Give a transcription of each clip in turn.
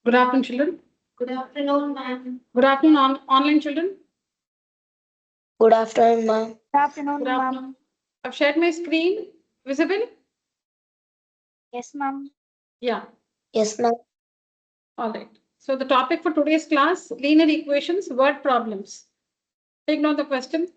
Good afternoon, children. Good afternoon, ma'am. Good afternoon, online children. Good afternoon, ma'am. Good afternoon, Good ma'am. afternoon. I've shared my screen. Visible? Yes, ma'am. Yeah. Yes, ma'am. All right. So the topic for today's class, linear equations, word problems. Take note the question.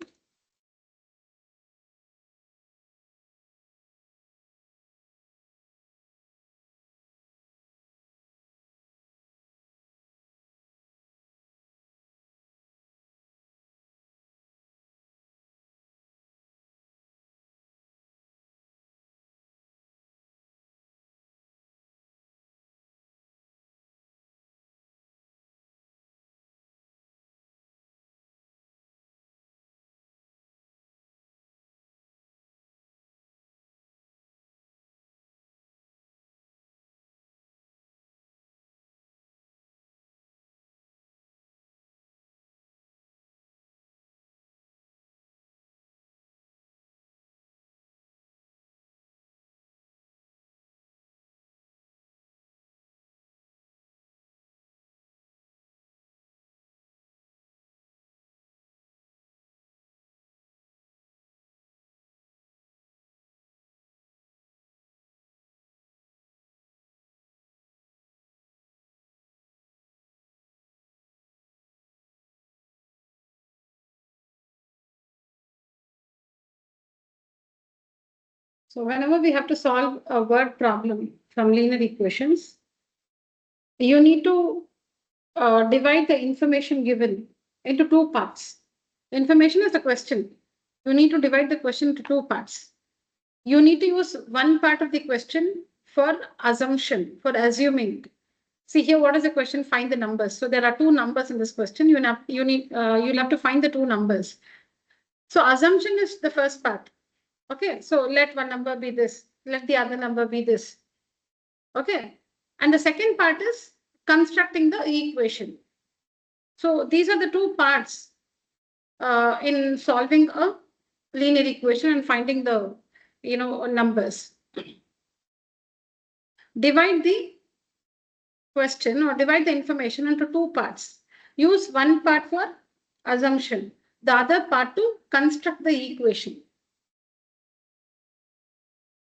So whenever we have to solve a word problem from linear equations, you need to divide the information given into two parts. Information is the question. You need to divide the question into two parts. You need to use one part of the question for assumption, for assuming. See here, what is the question? Find the numbers. So there are two numbers in this question. You'll have to find the two numbers. So assumption is the first part. Okay, so let one number be this, let the other number be this. Okay, and the second part is constructing the equation. So these are the two parts in solving a linear equation and finding the numbers. Divide the question or divide the information into two parts. Use one part for assumption, the other part to construct the equation.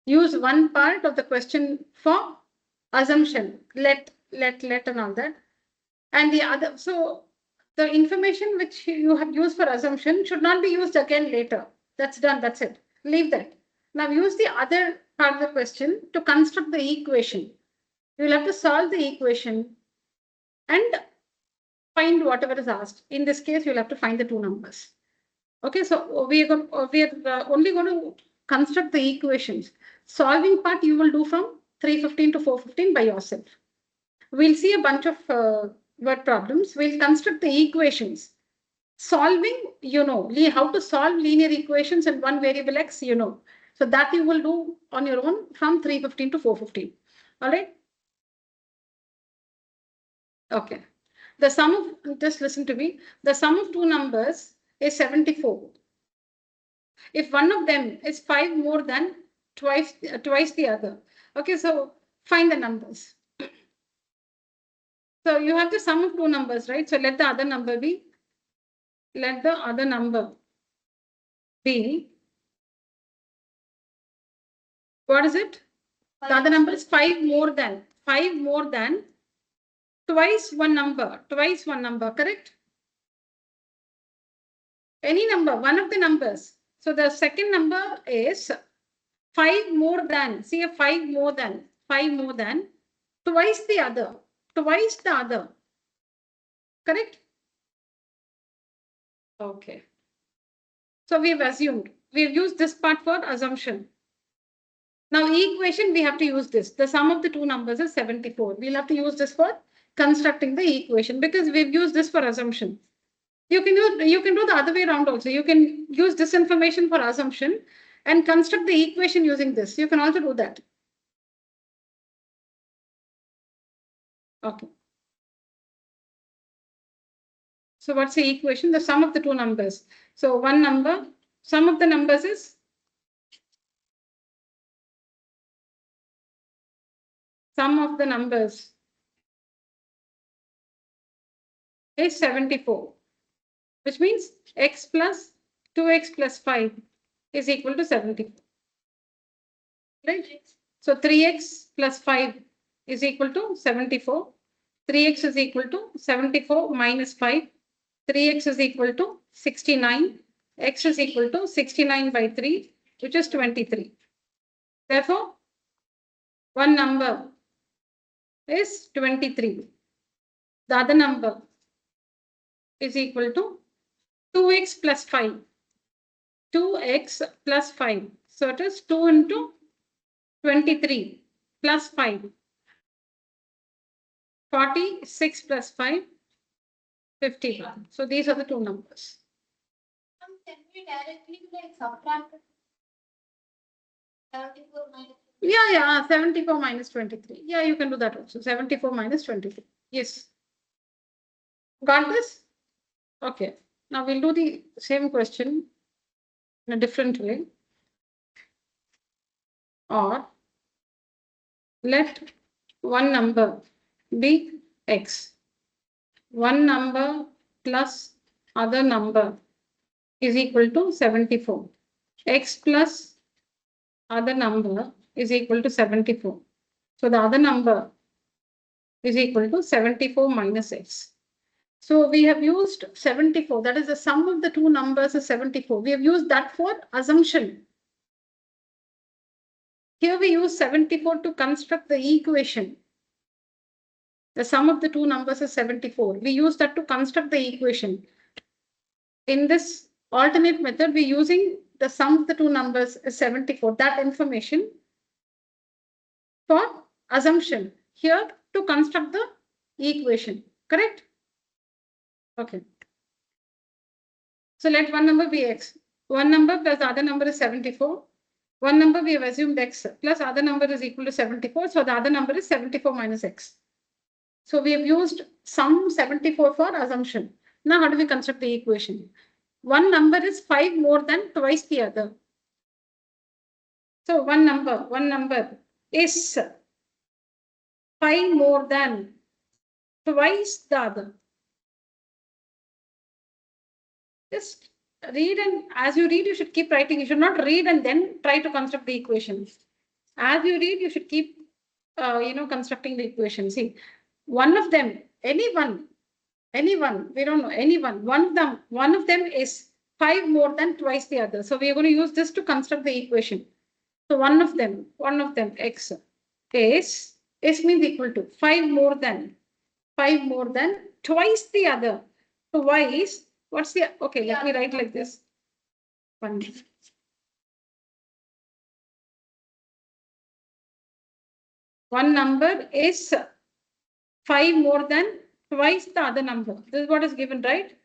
Use one part of the question for assumption, let and all that, and the other. So the information which you have used for assumption should not be used again later. That's done. That's it. Leave that. Now use the other part of the question to construct the equation. You will have to solve the equation and find whatever is asked. In this case, you'll have to find the two numbers. Okay, so we are only going to construct the equations. Solving part you will do from 315 to 415 by yourself. We'll see a bunch of word problems. We'll construct the equations. Solving, how to solve linear equations in one variable x, So that you will do on your own from 315 to 415. All right. Okay. The sum of, just listen to me, the sum of two numbers is 74. If one of them is 5 more than twice the other. Okay, so find the numbers. So you have the sum of two numbers, right? So let the other number be, what is it? The other number is 5 more than twice one number, correct? Any number, one of the numbers. So the second number is 5 more than, see a 5 more than, twice the other, correct? Okay. So we've used this part for assumption. Now equation, we have to use this. The sum of the two numbers is 74. We'll have to use this for constructing the equation because we've used this for assumption. You can do the other way around also. You can use this information for assumption and construct the equation using this. You can also do that. Okay. So what's the equation? The sum of the two numbers. So one number, sum of the numbers is sum of the numbers is 74, which means x plus 2x plus 5 is equal to 74. Right? So 3x plus 5 is equal to 74. 3x is equal to 74 minus 5. 3x is equal to 69. X is equal to 69 by 3, which is 23. Therefore, one number is 23. The other number is equal to 2x plus 5. 2x plus 5. So it is 2 into 23 plus 5. 46 plus 5, 51. So these are the two numbers. Can we directly like subtract 74 minus? Yeah, 74 minus 23. Yeah, you can do that also. 74 minus 23. Yes. Got this? Okay. Now we'll do the same question in a different way. Or let one number be x. One number plus other number is equal to 74. X plus other number is equal to 74. So the other number is equal to 74 minus x. So we have used 74. That is the sum of the two numbers is 74. We have used that for assumption. Here we use 74 to construct the equation. The sum of the two numbers is 74. We use that to construct the equation. In this alternate method, we're using the sum of the two numbers is 74. That information for assumption. Here to construct the equation. Correct? Okay. So let one number be x. One number plus the other number is 74. One number we have assumed x plus other number is equal to 74. So the other number is 74 minus x. So we have used sum 74 for assumption. Now how do we construct the equation? One number is 5 more than twice the other. So one number is 5 more than twice the other. Just read, and as you read, you should keep writing. You should not read and then try to construct the equations. As you read, you should keep, constructing the equation. See, one of them, anyone, we don't know, anyone, one of them is 5 more than twice the other. So we are going to use this to construct the equation. So one of them, x is means equal to 5 more than twice the other. Twice, what's the, okay, let me write like this. One number is 5 more than twice the other number. This is what is given, right?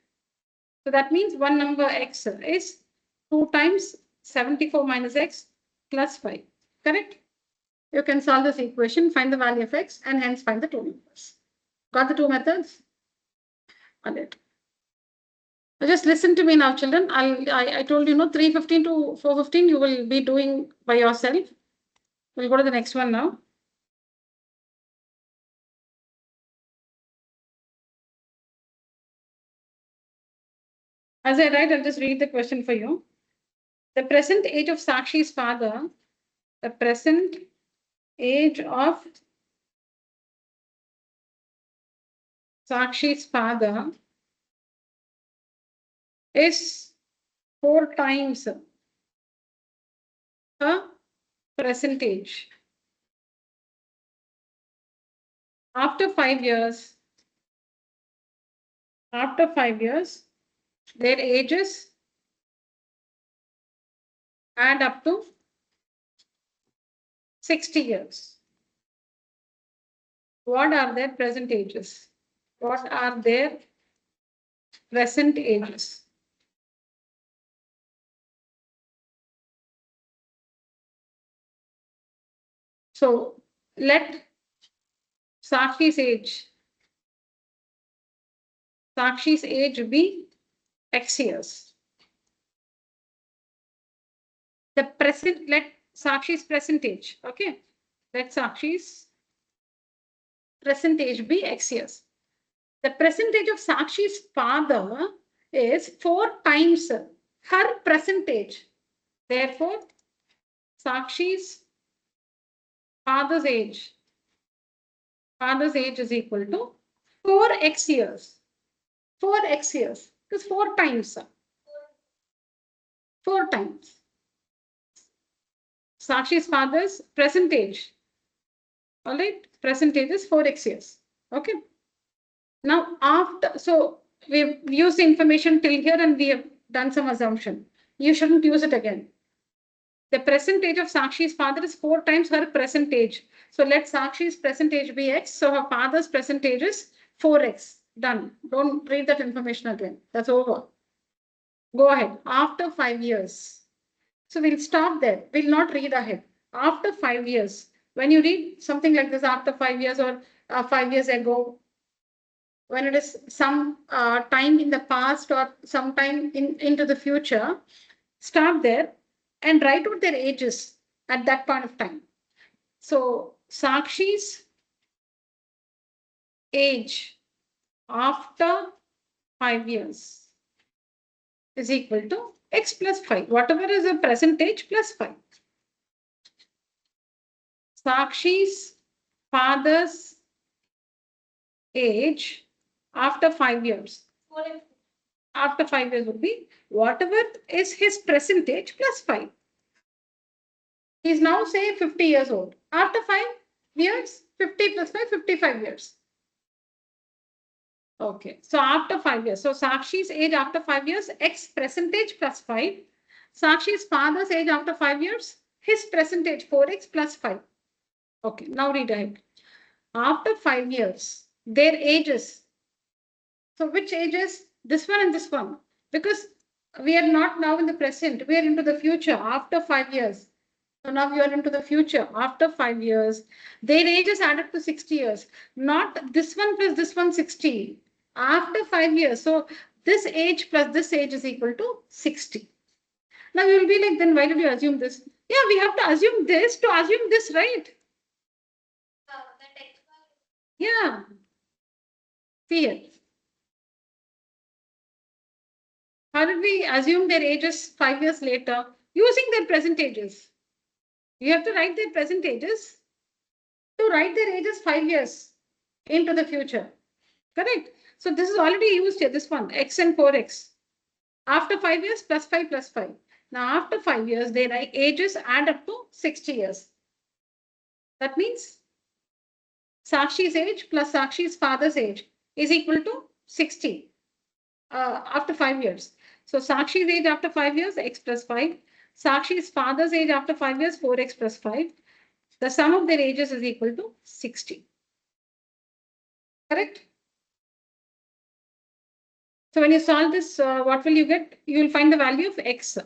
So that means one number x is 2 times 74 minus x plus 5. Correct? You can solve this equation, find the value of x, and hence find the two numbers. Got the two methods? Got it. So just listen to me now, children. I told you, 3:15 to 4:15 you will be doing by yourself. We'll go to the next one now. As I write, I'll just read the question for you. The present age of Sakshi's father, the present age of Sakshi's father is 4 times her present age. After 5 years, their ages add up to 60 years. What are their present ages? What are their present ages? So let Sakshi's age be x years. The present, let Sakshi's present age, okay? Let Sakshi's present age be x years. The percentage of Sakshi's father is 4 times her percentage. Therefore, Sakshi's father's age is equal to 4x years. 4x years. Because 4 times. 4 times. Sakshi's father's percentage. All right. Percentage is 4x years. Okay. Now, after, so we've used the information till here and we have done some assumption. You shouldn't use it again. The percentage of Sakshi's father is 4 times her percentage. So let Sakshi's percentage be x. So her father's percentage is 4x. Done. Don't read that information again. That's over. Go ahead. After 5 years. So we'll stop there. We'll not read ahead. After 5 years, when you read something like this after 5 years or 5 years ago, when it is some time in the past or some time into the future, start there and write out their ages at that point of time. So Sakshi's age after 5 years is equal to x plus 5, whatever is the present age plus 5. Sakshi's father's age after 5 years. After 5 years would be whatever is his present age plus 5. He's now say 50 years old. After 5 years, 50 plus 5, 55 years. Okay, so after 5 years. So Sakshi's age after 5 years, x percentage plus 5. Sakshi's father's age after 5 years, his percentage 4x plus 5. Okay, now read ahead. After 5 years, their ages. So which ages? This one and this one. Because we are not now in the present, we are into the future after 5 years. So now you are into the future after 5 years. Their age is added to 60 years. Not this one plus this one 60. After 5 years. So this age plus this age is equal to 60. Now you will be like, then why did you assume this? Yeah, we have to assume this to assume this, right? Yeah. See it. How did we assume their ages 5 years later? Using their present ages. You have to write their present ages to write their ages 5 years into the future. Correct? So this is already used here, this one, x and 4x. After 5 years, plus 5 plus 5. Now after 5 years, their ages add up to 60 years. That means Sakshi's age plus Sakshi's father's age is equal to 60 after 5 years. So Sakshi's age after 5 years, x plus 5. Sakshi's father's age after 5 years, 4x plus 5. The sum of their ages is equal to 60. Correct? So when you solve this, what will you get? You will find the value of x.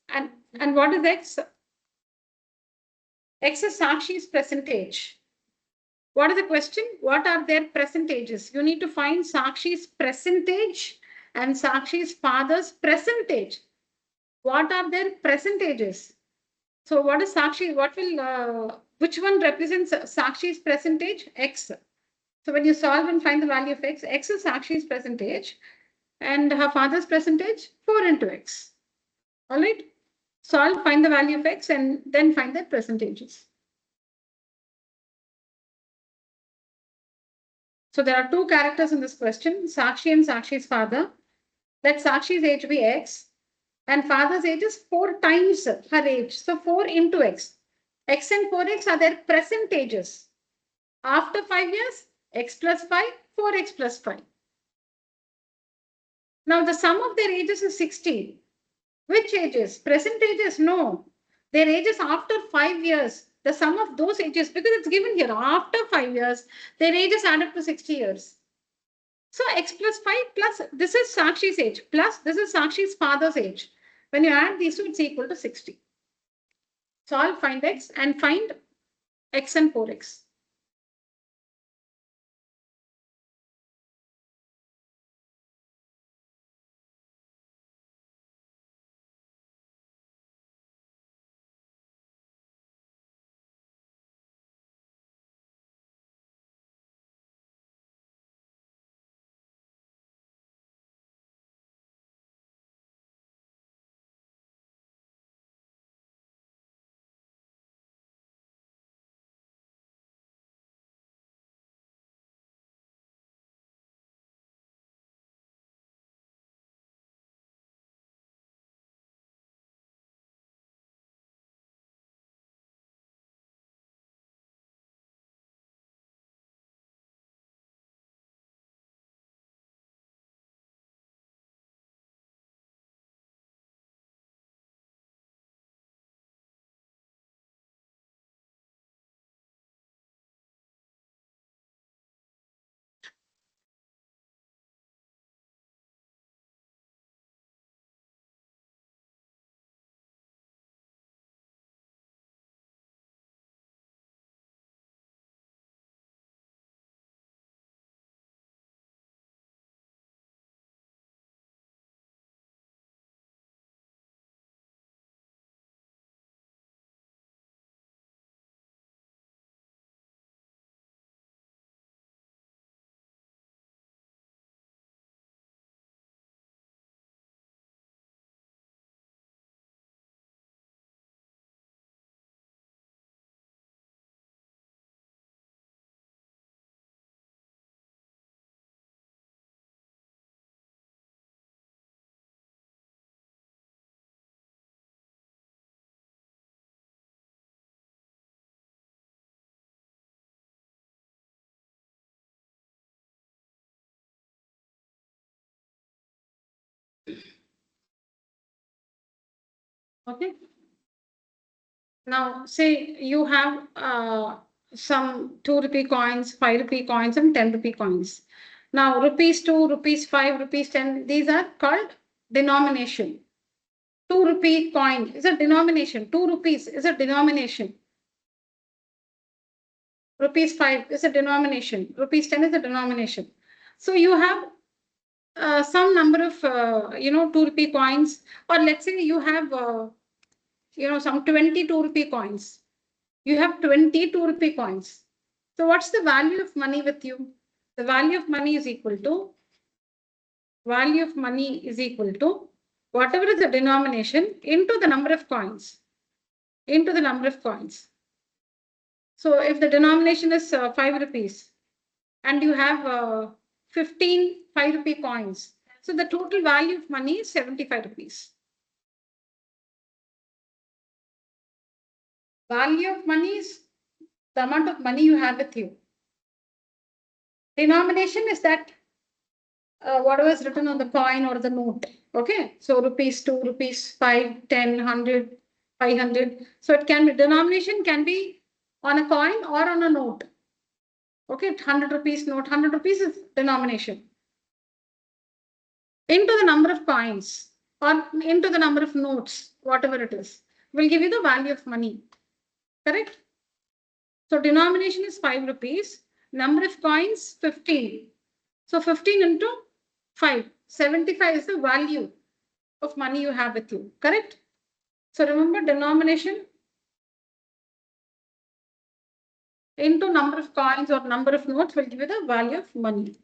And what is x? X is Sakshi's percentage. What is the question? What are their percentages? You need to find Sakshi's percentage and Sakshi's father's percentage. What are their percentages? So what is Sakshi? What will, which one represents Sakshi's percentage? X. So when you solve and find the value of x, x is Sakshi's percentage and her father's percentage, 4 into x. All right. Solve, find the value of x and then find their percentages. So there are 2 characters in this question, Sakshi and Sakshi's father. Let Sakshi's age be x and father's age is 4 times her age. So 4 into x. X and 4x are their percentages. After 5 years, x plus 5, 4x plus 5. Now the sum of their ages is 60. Which ages? Present ages? No. Their ages after 5 years. The sum of those ages, because it's given here, after 5 years, their ages add up to 60 years. So x plus 5 plus, this is Sakshi's age, plus this is Sakshi's father's age. When you add these two, it's equal to 60. Solve, find x and find x and 4x. Okay. Now, say you have some 2 rupee coins, 5 rupee coins, and 10 rupee coins. Now, rupees 2, rupees 5, rupees 10, these are called denomination. 2 rupee coin is a denomination. 2 rupees is a denomination. Rupees 5 is a denomination. Rupees 10 is a denomination. So you have some number of, 2 rupee coins, or let's say you have, some 22 rupee coins. You have 22 rupee coins. So what's the value of money with you? The value of money is equal to whatever is the denomination into the number of coins. So if the denomination is 5 rupees and you have 15 5 rupee coins, so the total value of money is 75 rupees. Value of money is the amount of money you have with you. Denomination is that whatever is written on the coin or the note. Okay, so rupees 2, rupees 5, 10, 100, 500. So it can be, denomination can be on a coin or on a note. Okay, 100 rupees note, 100 rupees is denomination. Into the number of coins or into the number of notes, whatever it is, will give you the value of money. Correct? So denomination is 5 rupees, number of coins 15. So 15 into 5, 75 is the value of money you have with you, correct? So remember, denomination into number of coins or number of notes will give you the value of money.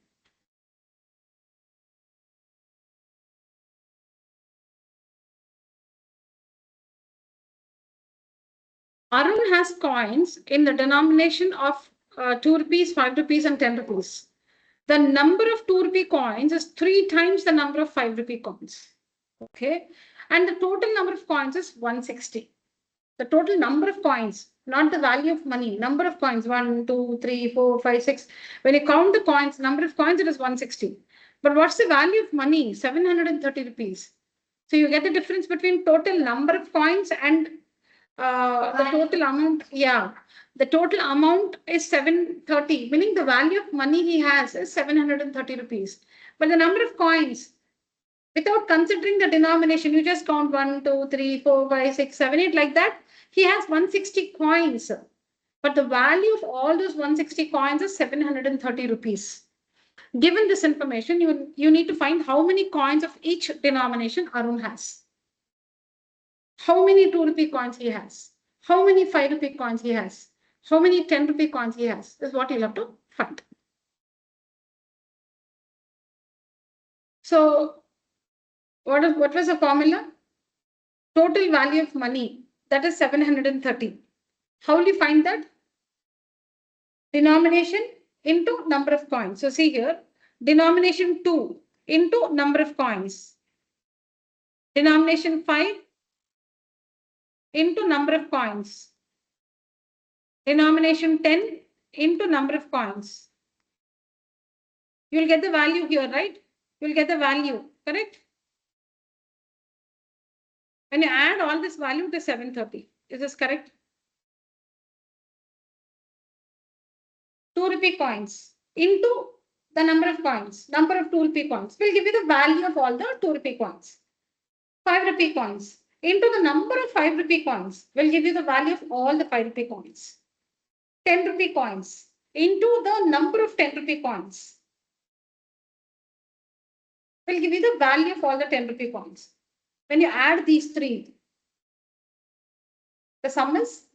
Arun has coins in the denomination of 2 rupees, 5 rupees and 10 rupees. The number of 2 rupee coins is 3 times the number of 5 rupee coins. Okay. And the total number of coins is 160. The total number of coins, not the value of money, number of coins, 1, 2, 3, 4, 5, 6. When you count the coins, number of coins, it is 160. But what's the value of money? 730 rupees. So you get the difference between total number of coins and the total amount. Yeah, the total amount is 730, meaning the value of money he has is 730 rupees. But the number of coins, without considering the denomination, you just count 1, 2, 3, 4, 5, 6, 7, 8 like that. He has 160 coins, but the value of all those 160 coins is 730 rupees. Given this information, you need to find how many coins of each denomination Arun has. How many 2 rupee coins he has. How many 5 rupee coins he has. How many 10 rupee coins he has. This is what you'll have to find. So what was the formula? Total value of money, that is 730. How will you find that? Denomination into number of coins. So see here, denomination 2 into number of coins. Denomination 5 into number of coins. Denomination 10 into number of coins. You will get the value here, right? You will get the value, correct? When you add all this value to 730, is this correct? 2 rupee coins into the number of coins, number of 2 rupee coins will give you the value of all the 2 rupee coins. 5 rupee coins into the number of 5 rupee coins will give you the value of all the 5 rupee coins. 10 rupee coins into the number of 10 rupee coins will give you the value of all the 10 rupee coins. When you add these three, the sum is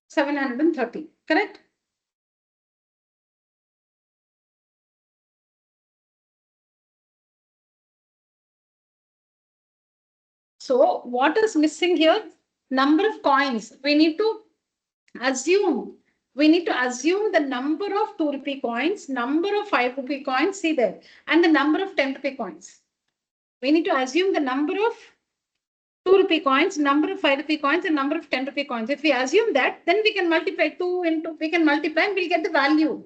730, correct? So what is missing here? Number of coins. We need to assume the number of 2 rupee coins, number of 5 rupee coins, see there, and the number of 10 rupee coins. We need to assume the number of 2 rupee coins, number of 5 rupee coins, and number of 10 rupee coins. If we assume that, then we can multiply 2 into, we can multiply and we'll get the value.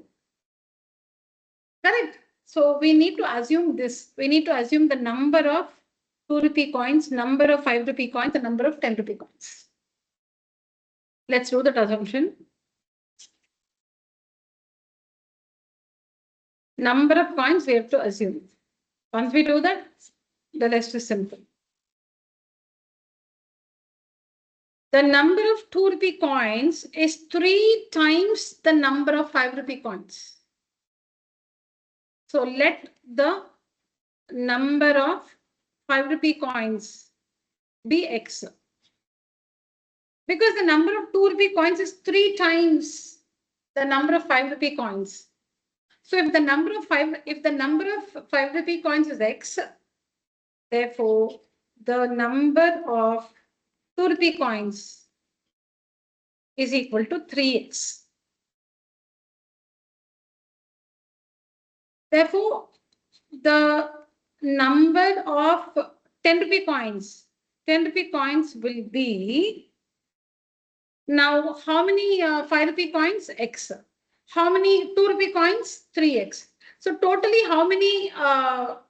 Correct? So we need to assume this. We need to assume the number of 2 rupee coins, number of 5 rupee coins, and number of 10 rupee coins. Let's do that assumption. Number of coins we have to assume. Once we do that, the rest is simple. The number of 2 rupee coins is 3 times the number of 5 rupee coins. So let the number of 5 rupee coins be X. Because the number of 2 rupee coins is 3 times the number of 5 rupee coins. So if the number of 5 rupee coins is X, therefore the number of 2 rupee coins is equal to 3x. Therefore, the number of 10 rupee coins will be, now how many 5 rupee coins? X. How many 2 rupee coins? 3x. So totally how many 5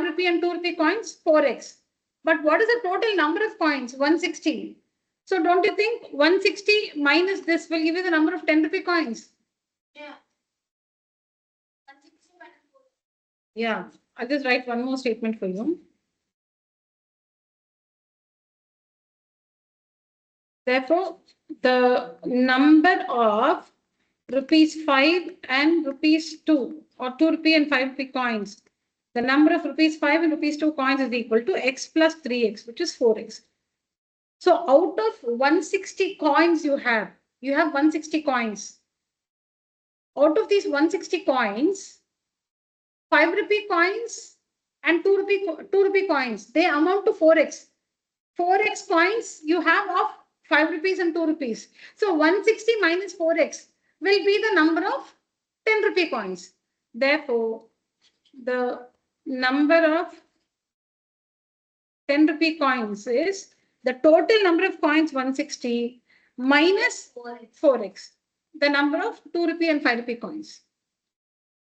rupee and 2 rupee coins? 4x. But what is the total number of coins? 160. So don't you think 160 minus this will give you the number of 10 rupee coins? Yeah. Yeah, I'll just write one more statement for you. Therefore, the number of rupees 5 and rupees 2 or 2 rupee and 5 rupee coins, the number of rupees 5 and rupees 2 coins is equal to x plus 3x, which is 4x. So out of 160 coins you have 160 coins. Out of these 160 coins, 5 rupee coins and 2 rupee coins, they amount to 4x. 4x coins you have of 5 rupees and 2 rupees. So 160 minus 4x will be the number of 10 rupee coins. Therefore, the number of 10 rupee coins is the total number of coins 160 minus 4x, the number of 2 rupee and 5 rupee coins.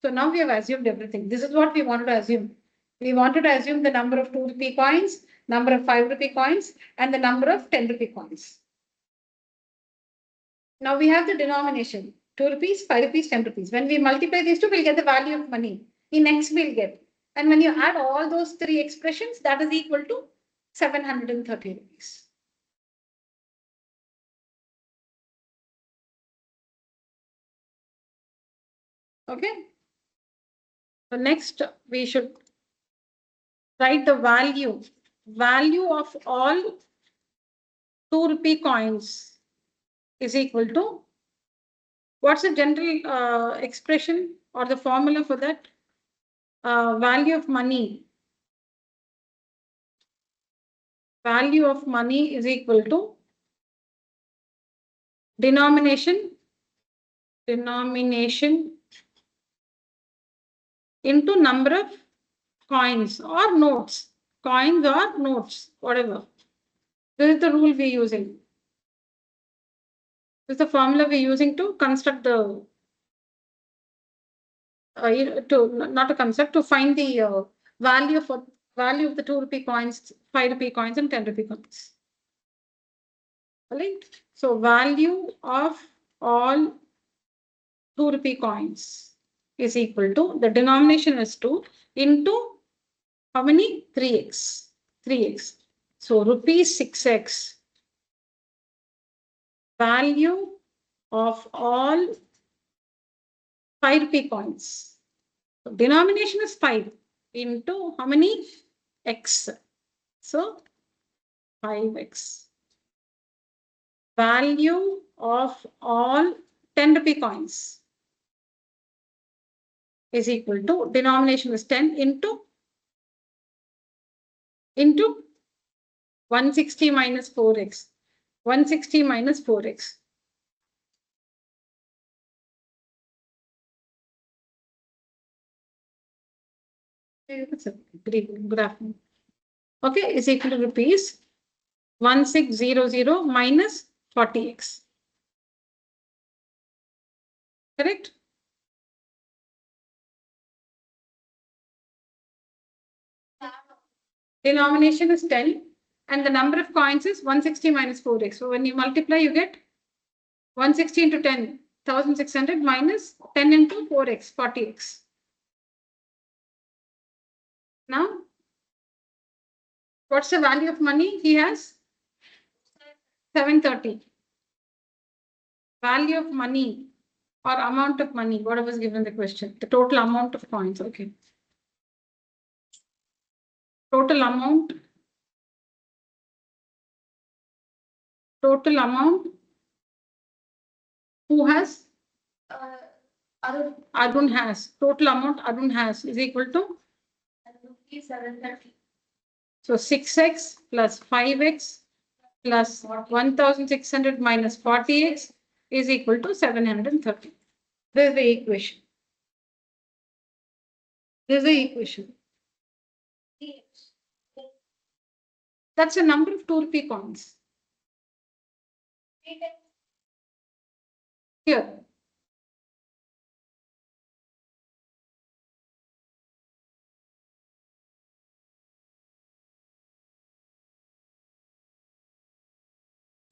So now we have assumed everything. This is what we wanted to assume. We wanted to assume the number of 2 rupee coins, number of 5 rupee coins, and the number of 10 rupee coins. Now we have the denomination, 2 rupees, 5 rupees, 10 rupees. When we multiply these two, we'll get the value of money. In X, we'll get. And when you add all those three expressions, that is equal to 730 rupees. Okay. So next, we should write the value of all 2 rupee coins is equal to, what's the general expression or the formula for that? Value of money is equal to denomination into number of coins or notes, whatever. This is the rule we're using. This is the formula we're using to construct the to find the value of the 2 rupee coins, 5 rupee coins, and 10 rupee coins. Right? So value of all 2 rupee coins is equal to, the denomination is 2 into how many? 3x. So rupees 6x. Value of all 5 rupee coins. So denomination is 5 into how many? X. So 5x. Value of all 10 rupee coins is equal to, denomination is 10 into 160 minus 4x. 160 minus 4x. Good afternoon. Okay, is equal to rupees 1600 minus 40x. Correct? Denomination is 10 and the number of coins is 160 minus 4x. So when you multiply, you get 160 into 10, 1600 minus 10 into 4x, 40x. Now, what's the value of money he has? 730. Value of money or amount of money, whatever was given the question, the total amount of coins. Okay. Total amount who has Arun has total amount Arun has is equal to 730. so 6x plus 5x plus 1600 minus 40x is equal to 730. This is the equation. That's a number of 2 rupee coins. Here.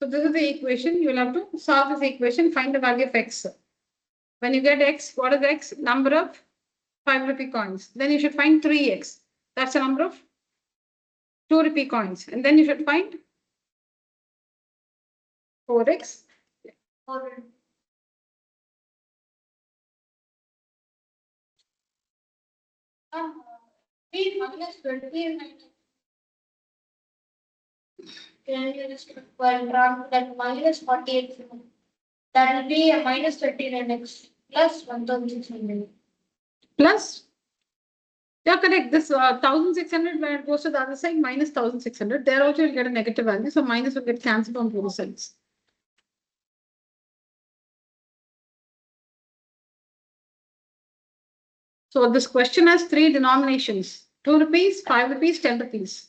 So this is the equation. You will have to solve this equation, find the value of x. When you get x, what is x? Number of 5 rupee coins. Then you should find 3x. That's the number of 2 rupee coins. And then you should find 4x. Minus 20 and can you just that minus 48? That will be a minus 39x plus 1600. Plus, yeah, correct. This 1600 when it goes to the other side minus 1600. There also you'll get a negative value. So minus will get cancelled on both sides. So this question has 3 denominations: 2 rupees, 5 rupees, 10 rupees.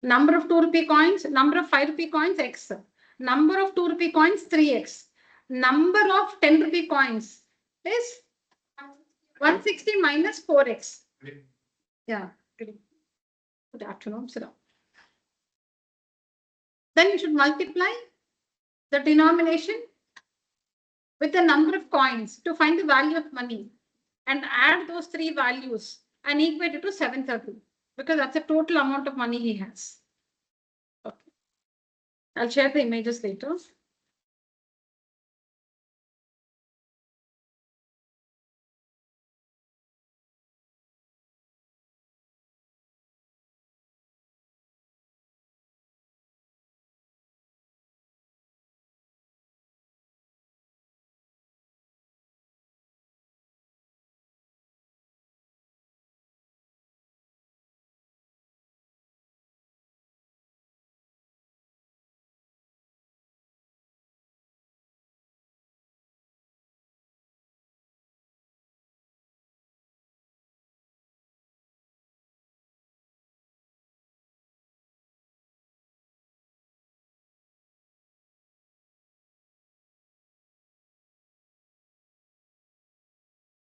Number of 2 rupee coins, number of 5 rupee coins, x. Number of 2 rupee coins, 3x. Number of 10 rupee coins is 160 minus 4x. Yeah. Good afternoon, sit down. Then you should multiply the denomination with the number of coins to find the value of money and add those 3 values and equate it to 730 because that's the total amount of money he has. Okay. I'll share the images later.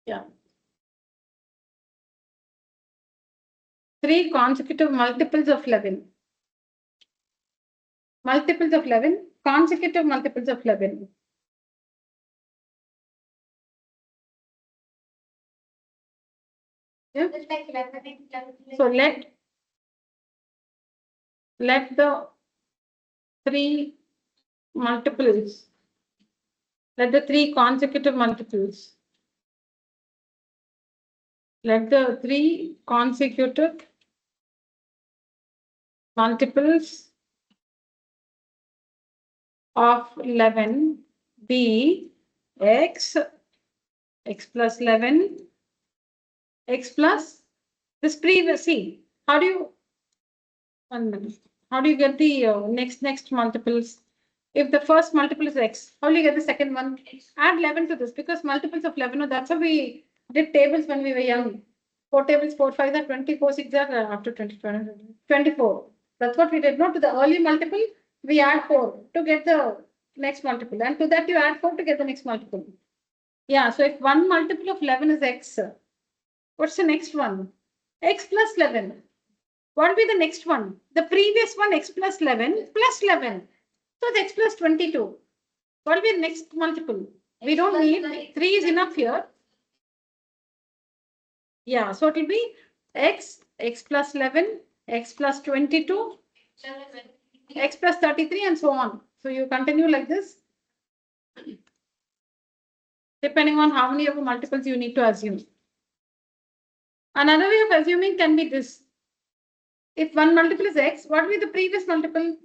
Yeah. 3 consecutive multiples of 11. Multiples of 11, consecutive multiples of 11. Yeah. So let the 3 multiples, let the 3 consecutive multiples, let the 3 consecutive multiples of 11 be x plus 11, x plus this previous, see, how do you, 1 minute, how do you get the next multiples? If the first multiple is x, how do you get the second one? Add 11 to this because multiples of 11, that's how we did tables when we were young. 4 tables, 4 5 are 24, 6 are after 24. That's what we did. Not to the early multiple, we add 4 to get the next multiple. And to that you add 4 to get the next multiple. Yeah, so if one multiple of 11 is x, what's the next one? X plus 11. What will be the next one? The previous one, x plus 11 plus 11. So it's x plus 22. What will be the next multiple? We don't need 3 is enough here. Yeah, so it will be x plus 11, x plus 22, x plus 33 and so on. So you continue like this. Depending on how many of the multiples you need to assume. Another way of assuming can be this. If one multiple is x, what will be the previous multiple?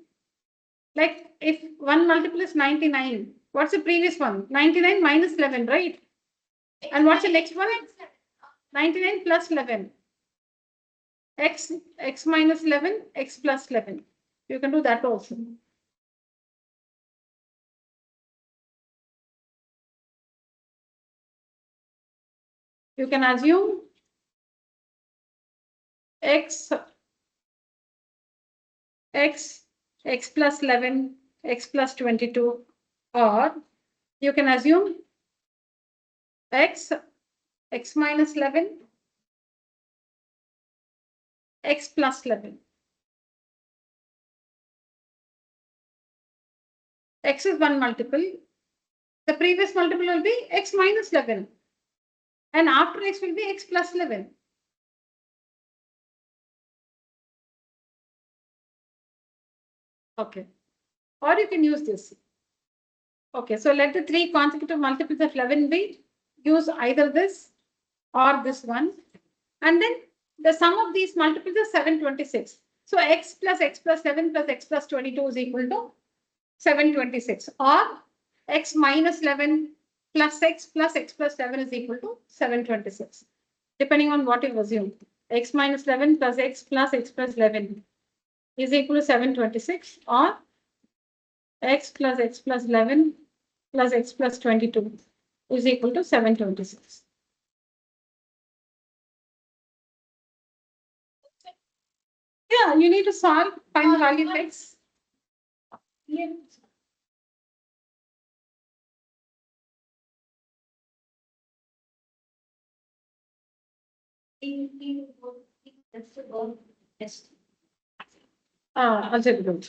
Like if one multiple is 99, what's the previous one? 99 minus 11, right? And what's the next one? 99 plus 11. X minus 11, x plus 11. You can do that also. You can assume x plus 11, x plus 22, or you can assume x minus 11, x plus 11. X is one multiple. The previous multiple will be x minus 11. And after x will be x plus 11. Okay. Or you can use this. Okay, so let the 3 consecutive multiples of 11 be. Use either this or this one. And then the sum of these multiples is 726. So x plus 11 plus x plus 22 is equal to 726. Or x minus 11 plus x plus 7 is equal to 726. Depending on what you assume. X minus 11 plus x plus 11 is equal to 726, or x plus 11 plus x plus 22 is equal to 726. Yeah, you need to solve, find the value of x. Yeah. Algebra.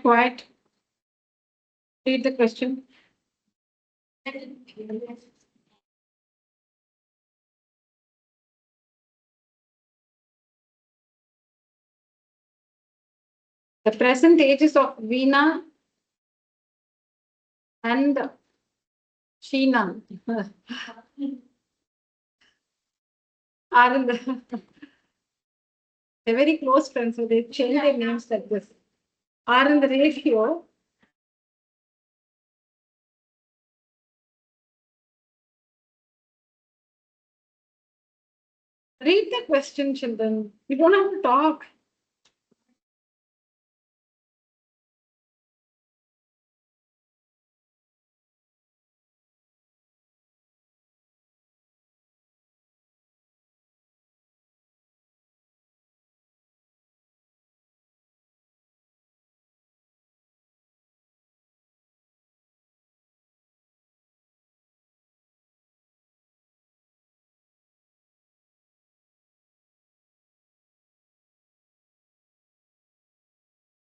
Quiet. Read the question. The present ages of Veena and Sheena are in the they're very close friends, so they change their names like this. Are in the ratio . Read the question, children. You don't have to talk.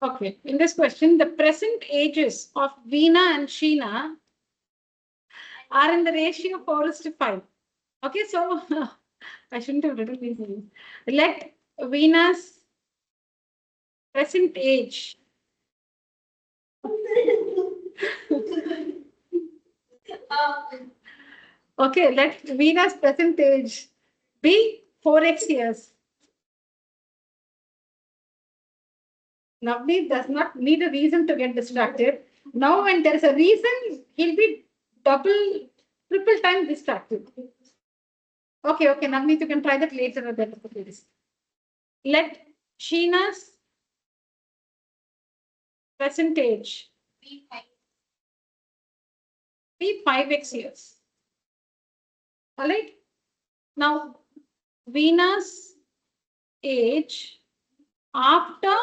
Okay, in this question, the present ages of Veena and Sheena are in the ratio 4:5. Okay, so I shouldn't have written these names. Let Venus present age. Okay, let Venus present age be 4x years. Navneet does not need a reason to get distracted. Now, when there is a reason, he'll be double, triple time distracted. Okay, Navneet, you can try that later at the end of the class. Let Sheena's percentage be 5x years. All right. Now, Venus age after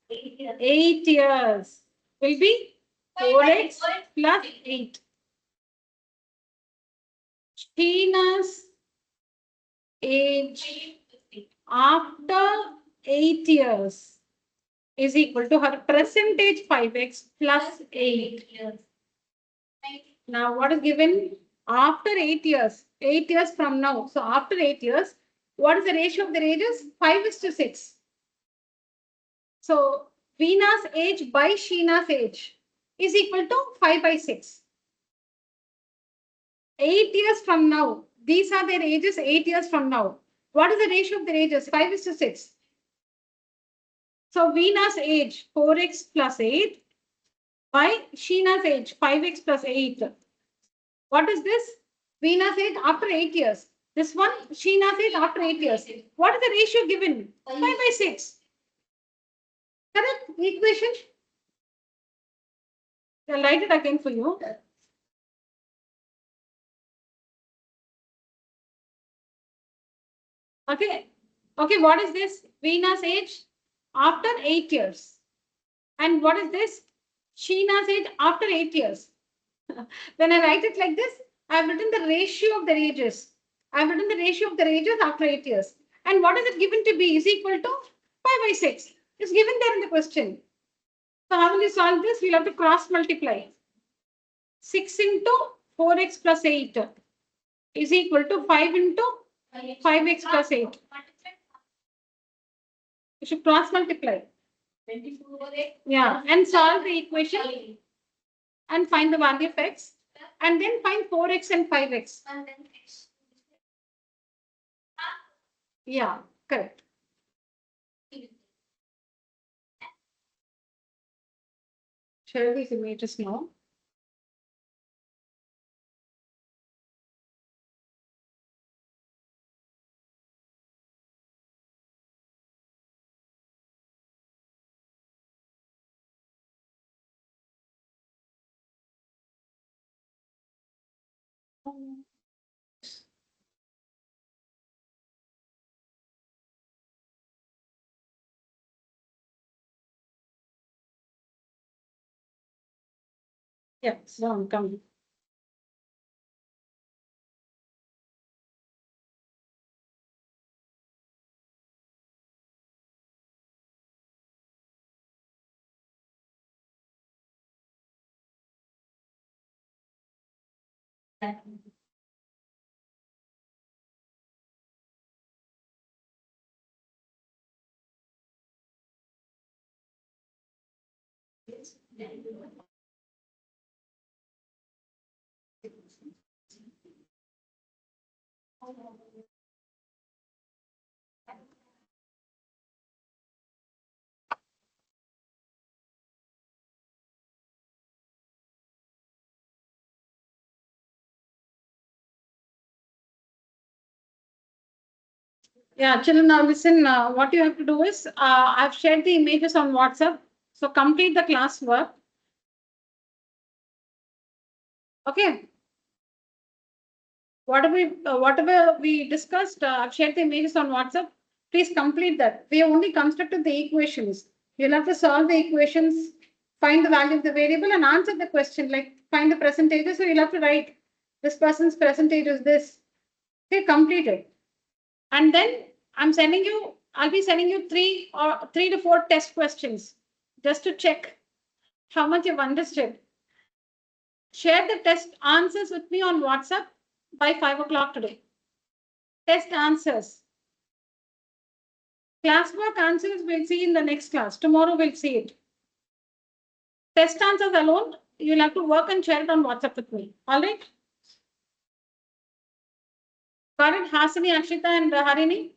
8 years will be 4x plus 8. Sheena's age after 8 years is equal to her percentage 5x plus 8. Now, what is given after 8 years? 8 years from now. So, after 8 years, what is the ratio of the ages? 5:6. So, Veena's age by Sheena's age is equal to 5/6. 8 years from now, these are their ages 8 years from now. What is the ratio of their ages? 5:6. So, Veena's age 4x plus 8 by Sheena's age 5x plus 8. What is this? Veena's age after 8 years. This one, Sheena's age after 8 years. What is the ratio given? 5/6. Correct? Equation? I'll write it again for you. Okay. Okay, what is this? Veena's age after 8 years. And what is this? Sheena's age after 8 years. When I write it like this, I've written the ratio of their ages. I've written the ratio of their ages after 8 years. And what is it given to be is equal to 5/6. It's given there in the question. So how will you solve this? We'll have to cross multiply. 6 into 4x plus 8 is equal to 5 into 5x plus 8. You should cross multiply. Yeah, and solve the equation and find the value of x. And then find 4x and 5x. Yeah, correct. Share these images now. Yeah, so I'm coming. Yeah, children, now listen, what you have to do is, I've shared the images on WhatsApp. So complete the classwork. Okay. Whatever we discussed, I've shared the images on WhatsApp. Please complete that. We have only constructed the equations. You'll have to solve the equations, find the value of the variable and answer the question, like find the percentages. So you'll have to write this person's percentage is this. Okay, complete it. And then I'll be sending you 3 to 4 test questions just to check how much you've understood. share the test answers with me on WhatsApp by 5 o'clock today. Test answers. Classwork answers we'll see in the next class. Tomorrow we'll see it. Test answers alone, you'll have to work and share it on WhatsApp with me. All right? Got it? Hasini, Akshita, and Harini?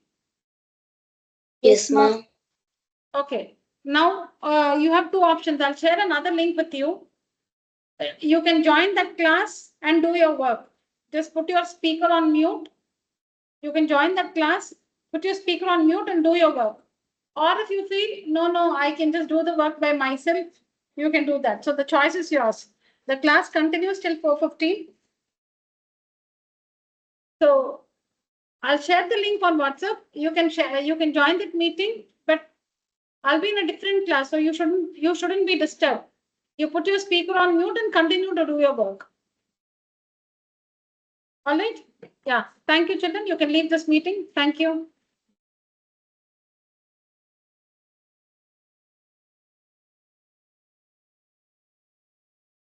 Yes, ma'am. Okay. Now you have two options. I'll share another link with you. You can join that class and do your work. Just put your speaker on mute. You can join that class, put your speaker on mute and do your work. Or if you feel, no, I can just do the work by myself, you can do that. So the choice is yours. The class continues till 4:15. So I'll share the link on WhatsApp. You can share, you can join that meeting, but I'll be in a different class, so you shouldn't be disturbed. You put your speaker on mute and continue to do your work. All right? Yeah. Thank you, children. You can leave this meeting. Thank you.